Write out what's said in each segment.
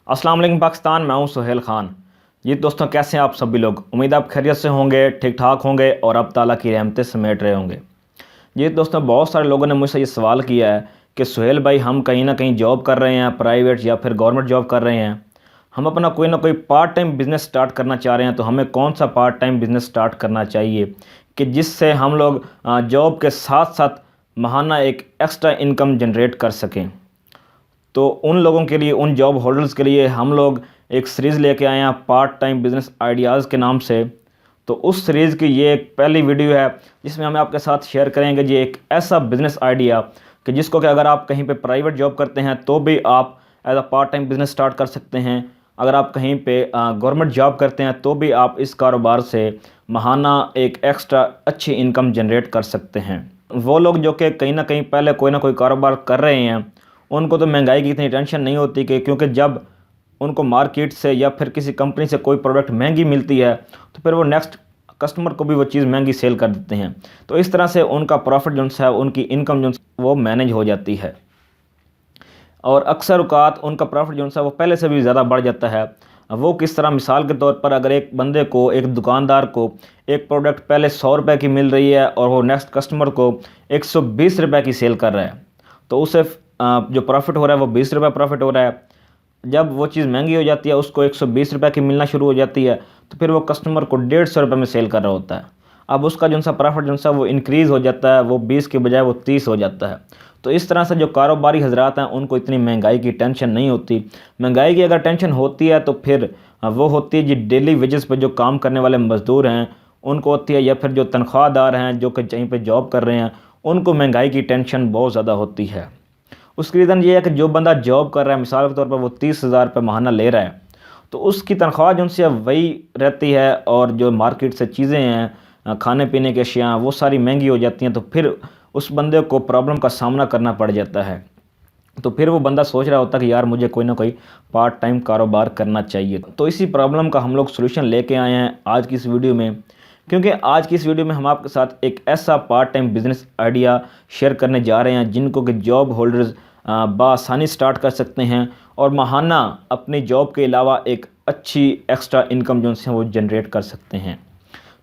अस्सलाम वालेकुम पाकिस्तान। मैं हूं सुहेल खान। जी दोस्तों, कैसे हैं आप सभी लोग? उम्मीद आप खैरियत से होंगे, ठीक ठाक होंगे और अब ताला की रहमतें समेट रहे होंगे। जी दोस्तों, बहुत सारे लोगों ने मुझसे ये सवाल किया है कि सुहेल भाई, हम कहीं ना कहीं जॉब कर रहे हैं, प्राइवेट या फिर गवर्नमेंट जॉब कर रहे हैं, हम अपना कोई ना कोई पार्ट टाइम बिजनेस स्टार्ट करना चाह रहे हैं, तो हमें कौन सा पार्ट टाइम बिजनेस स्टार्ट करना चाहिए कि जिससे हम लोग जॉब के साथ साथ महाना एक एक्स्ट्रा इनकम जनरेट कर सकें। तो उन लोगों के लिए, उन जॉब होल्डर्स के लिए हम लोग एक सीरीज़ लेके आए हैं पार्ट टाइम बिजनेस आइडियाज़ के नाम से। तो उस सीरीज़ की ये एक पहली वीडियो है जिसमें हम आपके साथ शेयर करेंगे जी एक ऐसा बिज़नेस आइडिया कि जिसको कि अगर आप कहीं पे प्राइवेट जॉब करते हैं तो भी आप as a part time business start कर सकते हैं। अगर आप कहीं पे गवर्नमेंट जॉब करते हैं तो भी आप इस कारोबार से महाना एक एक्स्ट्रा अच्छी इनकम जनरेट कर सकते हैं। वो लोग जो कि कहीं ना कहीं पहले कोई ना कोई कारोबार कर रहे हैं, उनको तो महंगाई की इतनी टेंशन नहीं होती कि क्योंकि जब उनको मार्केट से या फिर किसी कंपनी से कोई प्रोडक्ट महंगी मिलती है तो फिर वो नेक्स्ट कस्टमर को भी वो चीज़ महंगी सेल कर देते हैं। तो इस तरह से उनका प्रॉफिट जो है, उनकी इनकम जो वो मैनेज हो जाती है और अक्सर औकात उनका प्रॉफिट जो है वो पहले से भी ज़्यादा बढ़ जाता है। वो किस तरह, मिसाल के तौर पर अगर एक बंदे को, एक दुकानदार को एक प्रोडक्ट पहले 100 रुपये की मिल रही है और वो नेक्स्ट कस्टमर को 120 रुपये की सेल कर रहा है, तो उसे जो प्रॉफिट हो रहा है वो 20 रुपये प्रॉफिट हो रहा है। जब वो चीज़ महंगी हो जाती है, उसको 120 रुपये की मिलना शुरू हो जाती है, तो फिर वो कस्टमर को 150 रुपये में सेल कर रहा होता है। अब उसका जो सा प्रॉफिट जो सा वो इंक्रीज़ हो जाता है, वो 20 के बजाय वो 30 हो जाता है। तो इस तरह से जो कारोबारी हजरात हैं उनको इतनी महंगाई की टेंशन नहीं होती। महंगाई की अगर टेंशन होती है तो फिर वो होती है जी डेली वेजेस पर जो काम करने वाले मज़दूर हैं उनको होती है, या फिर जो तनख्वाहदार हैं जो कि कहीं पर जॉब कर रहे हैं उनको महंगाई की टेंशन बहुत ज़्यादा होती है। उसकी रीज़न ये है कि जो बंदा जॉब कर रहा है, मिसाल के तौर पर वो 30,000 रुपये महाना ले रहा है, तो उसकी तनख्वाह जो उनसे वही रहती है और जो मार्केट से चीज़ें हैं, खाने पीने की अशियाँ, वो सारी महंगी हो जाती हैं। तो फिर उस बंदे को प्रॉब्लम का सामना करना पड़ जाता है। तो फिर वो बंदा सोच रहा होता है कि यार मुझे कोई ना कोई पार्ट टाइम कारोबार करना चाहिए। तो इसी प्रॉब्लम का हम लोग सोल्यूशन लेके आए हैं आज की इस वीडियो में, क्योंकि आज की इस वीडियो में हम आपके साथ एक ऐसा part time business idea share करने जा रहे हैं जिनको कि जॉब होल्डर्स बआसानी स्टार्ट कर सकते हैं और महाना अपनी जॉब के अलावा एक अच्छी एक्स्ट्रा इनकम जो है वो जनरेट कर सकते हैं।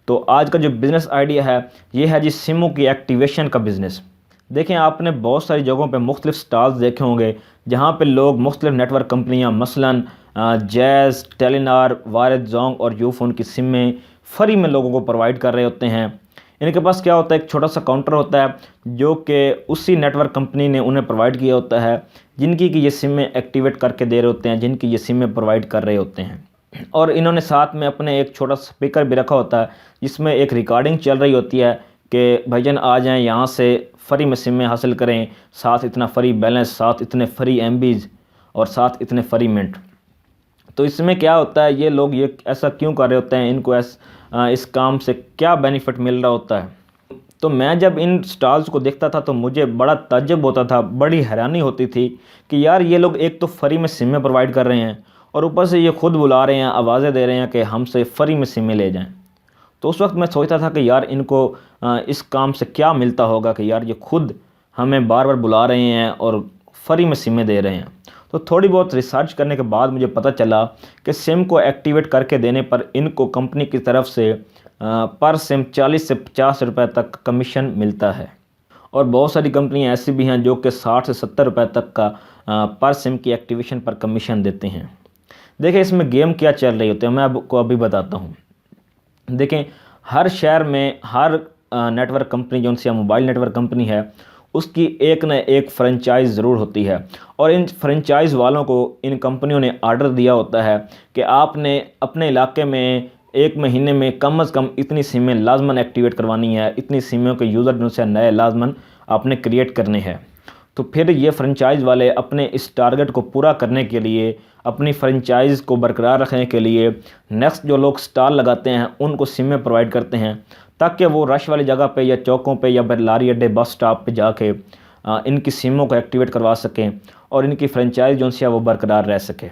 तो आज का जो बिज़नेस आइडिया है ये है जी सिमों की एक्टिवेशन का बिज़नेस। देखें, आपने बहुत सारी जगहों पे मुख्तलिफ स्टॉल्स देखे होंगे जहाँ पे लोग मुख्तलिफ नेटवर्क कंपनियाँ मसलन जैज़, टेलीनार, वारिद, जोंग और यूफोन की सिमें फ्री में लोगों को प्रोवाइड कर रहे होते हैं। इनके पास क्या होता है, एक छोटा सा काउंटर होता है जो कि उसी नेटवर्क कंपनी ने उन्हें प्रोवाइड किया होता है, जिनकी कि ये सिमें एक्टिवेट करके दे रहे होते हैं, जिनकी ये सिमें प्रोवाइड कर रहे होते हैं। और इन्होंने साथ में अपने एक छोटा स्पीकर भी रखा होता है जिसमें एक रिकॉर्डिंग चल रही होती है कि भाईजान आ जाएं, यहाँ से फ्री में सिमें हासिल करें, साथ इतना फ्री बैलेंस, साथ इतने फ्री एमबीज और साथ इतने फ्री मिनट। तो इसमें क्या होता है, ये लोग ये ऐसा क्यों कर रहे होते हैं, इनको इस काम से क्या बेनिफिट मिल रहा होता है। तो मैं जब इन स्टॉल्स को देखता था तो मुझे बड़ा ताज्जुब होता था, बड़ी हैरानी होती थी कि यार ये लोग एक तो फ्री में सिमें प्रोवाइड कर रहे हैं और ऊपर से ये खुद बुला रहे हैं, आवाज़ें दे रहे हैं कि हमसे फ्री में सिमें ले जाएं। तो उस वक्त मैं सोचता था कि यार इनको इस काम से क्या मिलता होगा कि यार ये खुद हमें बार बार बुला रहे हैं और फ्री में सिमें दे रहे हैं। तो थोड़ी बहुत रिसर्च करने के बाद मुझे पता चला कि सिम को एक्टिवेट करके देने पर इनको कंपनी की तरफ से पर सिम 40 से 50 रुपये तक कमीशन मिलता है। और बहुत सारी कंपनियां ऐसी भी हैं जो कि 60 से 70 रुपये तक का पर सिम की एक्टिवेशन पर कमीशन देते हैं। देखिए इसमें गेम क्या चल रही होती है, मैं आपको अभी बताता हूँ। देखें, हर शहर में हर नेटवर्क कंपनी जो उनसे मोबाइल नेटवर्क कंपनी है उसकी एक न एक फ्रेंचाइज़ ज़रूर होती है और इन फ्रेंचाइज़ वालों को इन कंपनियों ने आर्डर दिया होता है कि आपने अपने इलाके में एक महीने में कम से कम इतनी सिमें लाजमन एक्टिवेट करवानी है, इतनी सिमों के यूज़र जो से नए लाजमन आपने क्रिएट करने हैं। तो फिर ये फ्रेंचाइज़ वाले अपने इस टारगेट को पूरा करने के लिए, अपनी फ्रेंचाइज़ को बरकरार रखने के लिए नेक्स्ट जो लोग स्टॉल लगाते हैं उनको सिमें प्रोवाइड करते हैं ताकि वो रश वाली जगह पे या चौकों पे या लारी अड्डे, बस स्टॉप पे जाके इनकी सिमों को एक्टिवेट करवा सकें और इनकी फ्रेंचाइज़ जो है वो बरकरार रह सके।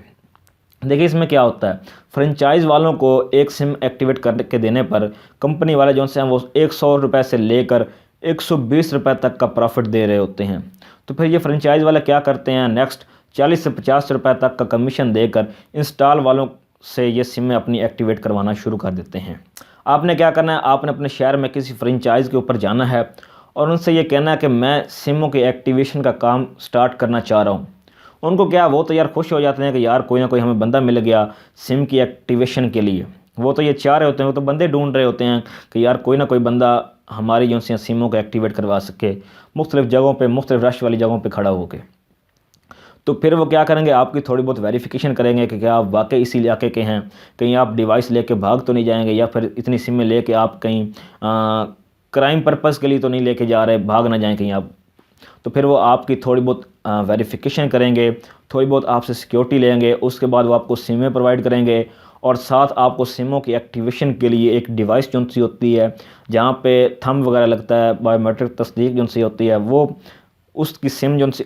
देखिए इसमें क्या होता है, फ्रेंचाइज़ वालों को एक सिम एक्टिवेट करके देने पर कंपनी वाले जो हैं वो 100 रुपये से लेकर 120 रुपये तक का प्रॉफिट दे रहे होते हैं। तो फिर ये फ्रेंचाइज़ वाले क्या करते हैं, नेक्स्ट 40 से 50 रुपये तक का कमीशन देकर इंस्टॉल वालों से ये सिम अपनी एक्टिवेट करवाना शुरू कर देते हैं। आपने क्या करना है, आपने अपने शहर में किसी फ्रेंचाइज़ के ऊपर जाना है और उनसे ये कहना है कि मैं सिमों के एक्टिवेशन का काम स्टार्ट करना चाह रहा हूँ। उनको क्या, वो तो यार खुश हो जाते हैं कि यार कोई ना कोई हमें बंदा मिल गया सिम की एक्टिवेशन के लिए। वो तो ये चाह रहे होते हैं, वो तो बंदे ढूंढ रहे होते हैं कि यार कोई ना कोई बंदा हमारी जो सी सिमों को एक्टिवेट करवा सके मुख्तलिफ़ जगहों पे, मुख्तलिफ़ रश वाली जगहों पे खड़ा होकर। तो फिर वो क्या करेंगे, आपकी थोड़ी बहुत वेरिफिकेशन करेंगे कि क्या आप वाकई इसी इलाके के हैं, कहीं आप डिवाइस लेके भाग तो नहीं जाएंगे, या फिर इतनी सिमें लेके आप कहीं क्राइम पर्पज़ के लिए तो नहीं लेके जा रहे, भाग ना जाएं कहीं आप। तो फिर वो आपकी थोड़ी बहुत वेरिफिकेशन करेंगे, थोड़ी बहुत आपसे सिक्योरिटी लेंगे, उसके बाद वो आपको सिमें प्रोवाइड करेंगे और साथ आपको सिमों की एक्टिवेशन के लिए एक डिवाइस जो सी होती है जहाँ पे थंब वगैरह लगता है, बायोमेट्रिक तस्दीक जो सी होती है, वो उसकी सिम जो सी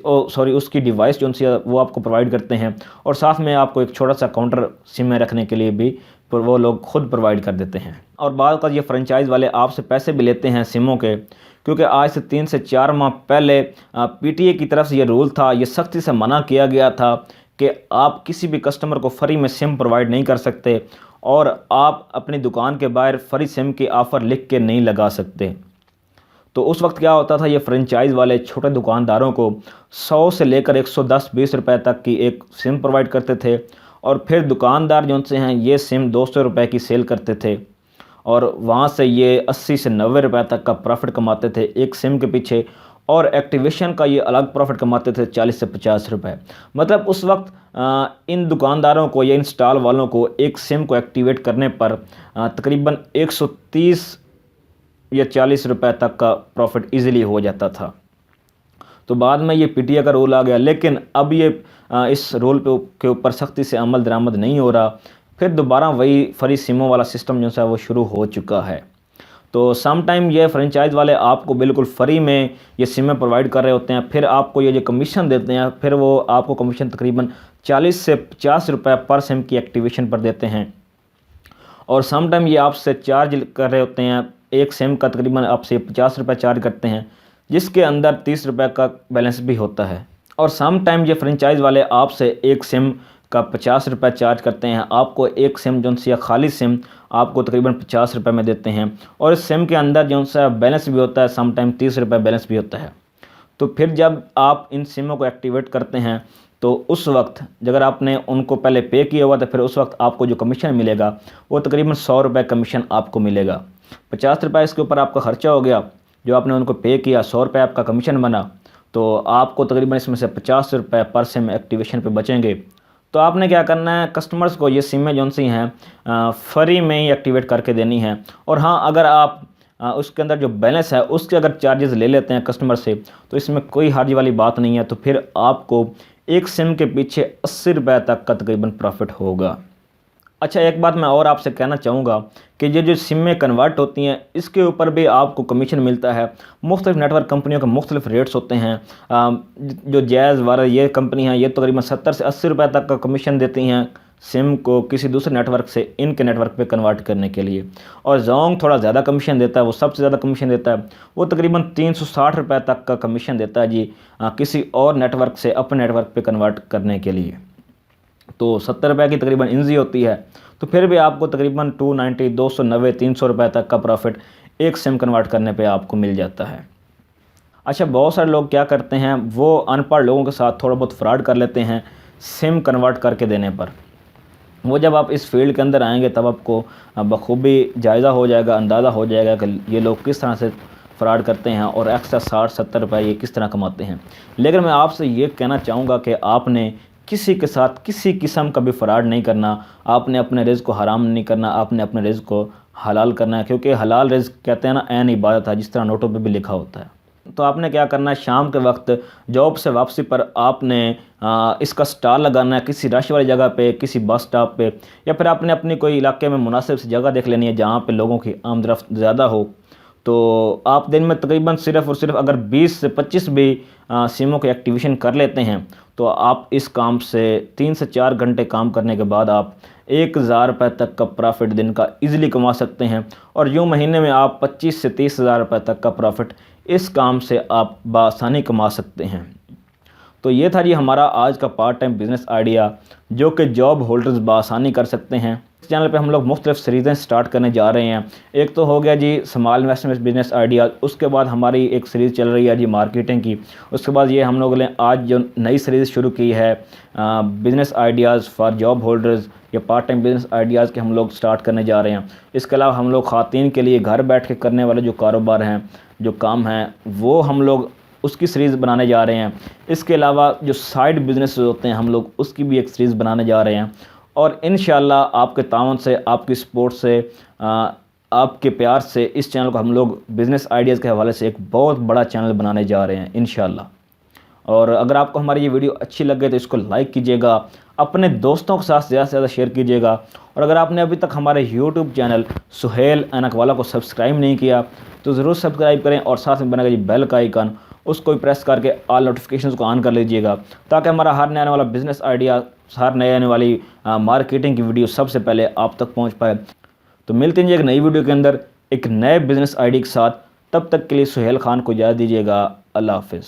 उसकी डिवाइस जो सी वो आपको प्रोवाइड करते हैं। और साथ में आपको एक छोटा सा काउंटर सिम में रखने के लिए भी वो लोग खुद प्रोवाइड कर देते हैं। और बाद का ये फ्रेंचाइज़ वाले आपसे पैसे भी लेते हैं सिमों के, क्योंकि आज से 3 से 4 माह पहले पीटीए की तरफ से ये रूल था, ये सख्ती से मना किया गया था कि आप किसी भी कस्टमर को फ्री में सिम प्रोवाइड नहीं कर सकते और आप अपनी दुकान के बाहर फ्री सिम की ऑफ़र लिख के नहीं लगा सकते। तो उस वक्त क्या होता था, ये फ्रेंचाइज़ वाले छोटे दुकानदारों को 100 से लेकर 110-20 रुपए तक की एक सिम प्रोवाइड करते थे और फिर दुकानदार जो से हैं ये सिम 200 रुपए की सेल करते थे और वहाँ से ये 80 से 90 रुपए तक का प्रॉफिट कमाते थे एक सिम के पीछे। और एक्टिवेशन का ये अलग प्रॉफिट कमाते थे 40 से 50 रुपए। मतलब उस वक्त इन दुकानदारों को या इंस्टॉल वालों को एक सिम को एक्टिवेट करने पर तकरीबन 130 या 40 रुपए तक का प्रॉफिट इजीली हो जाता था। तो बाद में ये पीटीए का रूल आ गया, लेकिन अब ये इस रूल के ऊपर सख्ती से अमल दरामद नहीं हो रहा। फिर दोबारा वही फ्री सिमों वाला सिस्टम जो है वो शुरू हो चुका है। तो सम टाइम ये फ्रेंचाइज़ वाले आपको बिल्कुल फ्री में ये सिमें प्रोवाइड कर रहे होते हैं, फिर आपको ये जो कमीशन देते हैं, फिर वो आपको कमीशन तकरीबन 40 से 50 रुपये पर सिम की एक्टिवेशन पर देते हैं। और सम टाइम ये आपसे चार्ज कर रहे होते हैं, एक सिम का तकरीबन आपसे 50 रुपये चार्ज करते हैं, जिसके अंदर 30 रुपये का बैलेंस भी होता है। और सम टाइम ये फ्रेंचाइज़ वाले आपसे एक सिम का 50 रुपये चार्ज करते हैं, आपको एक सिम जो सी खाली सिम आपको तकरीबन 50 रुपये में देते हैं और इस सिम के अंदर जो सा बैलेंस भी होता है, सम टाइम 30 रुपये बैलेंस भी होता है। तो फिर जब आप इन सिमों को एक्टिवेट करते हैं तो उस वक्त अगर आपने उनको पहले पे किया हुआ तो फिर उस वक्त आपको जो कमीशन मिलेगा वो तकरीबन 100 रुपये कमीशन आपको मिलेगा। 50 रुपये इसके ऊपर आपका ख़र्चा हो गया, जो आपने उनको पे किया 100 रुपये आपका कमीशन बना, तो आपको तकरीबन इसमें से 50 रुपये पर सिम एक्टिवेशन पे बचेंगे। तो आपने क्या करना है, कस्टमर्स को ये सिमें जो सी हैं फ्री में ही एक्टिवेट करके देनी है। और हाँ, अगर आप उसके अंदर जो बैलेंस है उसके अगर चार्जेस ले लेते हैं कस्टमर से तो इसमें कोई हर्ज वाली बात नहीं है। तो फिर आपको एक सिम के पीछे 80 रुपये तक का तकरीबन प्रॉफिट होगा। अच्छा, एक बात मैं और आपसे कहना चाहूँगा कि ये जो सिमें कन्वर्ट होती हैं इसके ऊपर भी आपको कमीशन मिलता है। मुख्तलिफ नेटवर्क कंपनियों के मुख्तलिफ रेट्स होते हैं। जो जैज़ वाला ये कंपनी है ये तकरीबन 70 से 80 रुपये तक का कमीशन देती हैं सिम को किसी दूसरे नेटवर्क से इनके नेटवर्क पे कन्वर्ट करने के लिए। और जोंग थोड़ा ज़्यादा कमीशन देता है, वो सबसे ज़्यादा कमीशन देता है, वो तकरीबन 360 रुपये तक का कमीशन देता है जी किसी और नेटवर्क से अपने नेटवर्क पे कन्वर्ट करने के लिए। तो 70 रुपये की तकरीबन इंजी होती है, तो फिर भी आपको तकरीबन 290, 290, 300 रुपये तक का प्रॉफिट एक सिम कन्वर्ट करने पे आपको मिल जाता है। अच्छा, बहुत सारे लोग क्या करते हैं, वो अनपढ़ लोगों के साथ थोड़ा बहुत फ्रॉड कर लेते हैं सिम कन्वर्ट करके देने पर। वो जब आप इस फील्ड के अंदर आएंगे तब आपको बखूबी जायज़ा हो जाएगा, अंदाज़ा हो जाएगा कि ये लोग किस तरह से फ्रॉड करते हैं और एक्स्ट्रा 60-70 रुपये ये किस तरह कमाते हैं। लेकिन मैं आपसे ये कहना चाहूँगा कि आपने किसी के साथ किसी किस्म का भी फ्रॉड नहीं करना, आपने अपने रिज़्क़ को हराम नहीं करना, आपने अपने रिज़्क़ को हलाल करना है, क्योंकि हलाल रिज़्क़ कहते हैं ना ऐन इबादत है, जिस तरह नोटों पे भी लिखा होता है। तो आपने क्या करना है, शाम के वक्त जॉब से वापसी पर आपने इसका स्टॉल लगाना है किसी रश वाली जगह पे, किसी बस स्टॉप पे, या फिर आपने अपनी कोई इलाके में मुनासिब सी जगह देख लेनी है जहाँ पे लोगों की आमदरफ्त ज़्यादा हो। तो आप दिन में तकरीबन सिर्फ़ और सिर्फ अगर 20 से 25 भी सिमों के एक्टिवेशन कर लेते हैं तो आप इस काम से 3 से 4 घंटे काम करने के बाद आप 1000 रुपये तक का प्रॉफिट दिन का इजीली कमा सकते हैं। और यूँ महीने में आप 25 से 30 हज़ार रुपये तक का प्रॉफिट इस काम से आप बआसानी कमा सकते हैं। तो ये था जी हमारा आज का पार्ट टाइम बिज़नेस आइडिया, जो कि जॉब होल्डर्स बआसानी कर सकते हैं। इस चैनल पे हम लोग मुख्तलिफ सीरीज़ें स्टार्ट करने जा रहे हैं। एक तो हो गया जी स्मॉल इन्वेस्टमेंट बिज़नेस आइडिया, उसके बाद हमारी एक सीरीज़ चल रही है जी मार्केटिंग की, उसके बाद ये हम लोगों ने आज जो नई सीरीज़ शुरू की है business ideas for job holders या पार्ट टाइम बिज़नेस आइडियाज़ के हम लोग स्टार्ट करने जा रहे हैं। इसके अलावा हम लोग ख़वातीन के लिए घर बैठ के करने वाले जो कारोबार हैं, जो काम हैं, वो हम लोग उसकी सीरीज़ बनाने जा रहे हैं। इसके अलावा जो साइड बिज़नेस होते हैं हम लोग उसकी भी एक सीरीज़ बनाने जा रहे हैं। और इंशाल्लाह आपके ताउन से, आपकी सपोर्ट से, आपके प्यार से इस चैनल को हम लोग बिज़नेस आइडियाज़ के हवाले से एक बहुत बड़ा चैनल बनाने जा रहे हैं इंशाल्लाह। और अगर आपको हमारी ये वीडियो अच्छी लगे तो इसको लाइक कीजिएगा, अपने दोस्तों के साथ ज़्यादा से ज़्यादा शेयर कीजिएगा। और अगर आपने अभी तक हमारे यूट्यूब चैनल सुहेल ऐनकवाला को सब्सक्राइब नहीं किया तो ज़रूर सब्सक्राइब करें और साथ में बनेगा जी बेल का आइकन, उसको भी प्रेस करके ऑल नोटिफिकेशंस को ऑन कर लीजिएगा, ताकि हमारा हर नए आने वाला बिज़नेस आइडिया, हर नए आने वाली मार्केटिंग की वीडियो सबसे पहले आप तक पहुँच पाए। तो मिलते हैं जी एक नई वीडियो के अंदर एक नए बिज़नेस आइडिया के साथ। तब तक के लिए सुहेल खान को इजाज़त दीजिएगा। अल्लाह हाफ़िज़।